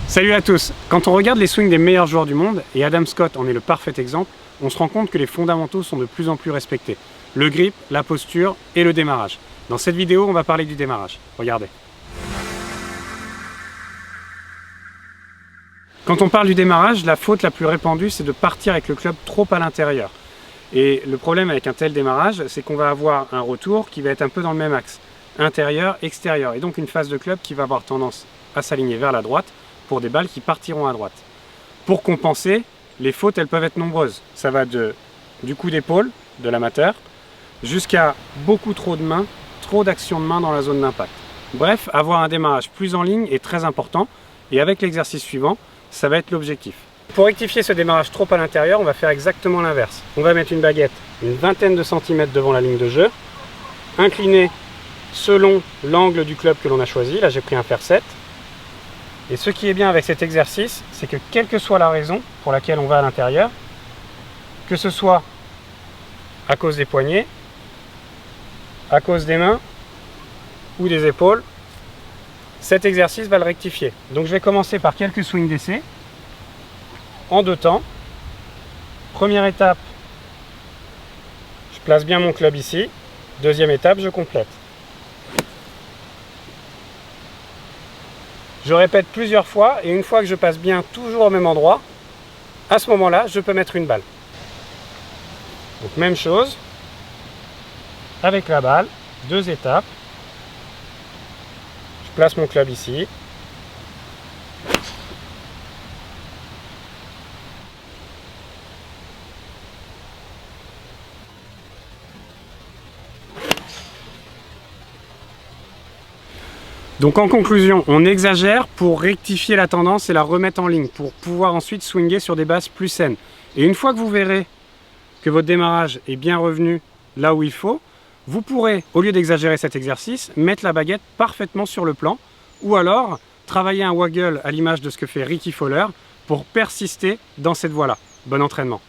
Salut à tous! Quand on regarde les swings des meilleurs joueurs du monde, et Adam Scott en est le parfait exemple, on se rend compte que les fondamentaux sont de plus en plus respectés. Le grip, la posture et le démarrage. Dans cette vidéo, on va parler du démarrage. Regardez. Quand on parle du démarrage, la faute la plus répandue, c'est de partir avec le club trop à l'intérieur. Et le problème avec un tel démarrage, c'est qu'on va avoir un retour qui va être un peu dans le même axe. Intérieur, extérieur. Et donc une phase de club qui va avoir tendance à s'aligner vers la droite pour des balles qui partiront à droite. Pour compenser, les fautes, elles peuvent être nombreuses. Ça va du coup d'épaule, de l'amateur, jusqu'à beaucoup trop de mains, trop d'action de main dans la zone d'impact. Bref, avoir un démarrage plus en ligne est très important. Et avec l'exercice suivant, ça va être l'objectif. Pour rectifier ce démarrage trop à l'intérieur, on va faire exactement l'inverse. On va mettre une baguette une vingtaine de centimètres devant la ligne de jeu, inclinée selon l'angle du club que l'on a choisi. Là, j'ai pris un fer 7. Et ce qui est bien avec cet exercice, c'est que quelle que soit la raison pour laquelle on va à l'intérieur, que ce soit à cause des poignets, à cause des mains ou des épaules, cet exercice va le rectifier. Donc je vais commencer par quelques swings d'essai en deux temps. Première étape, je place bien mon club ici. Deuxième étape, je complète. Je répète plusieurs fois et une fois que je passe bien toujours au même endroit, à ce moment-là, je peux mettre une balle. Donc même chose, avec la balle, deux étapes. Je place mon club ici. Donc en conclusion, on exagère pour rectifier la tendance et la remettre en ligne, pour pouvoir ensuite swinger sur des bases plus saines. Et une fois que vous verrez que votre démarrage est bien revenu là où il faut, vous pourrez, au lieu d'exagérer cet exercice, mettre la baguette parfaitement sur le plan, ou alors travailler un waggle à l'image de ce que fait Rickie Fowler pour persister dans cette voie-là. Bon entraînement!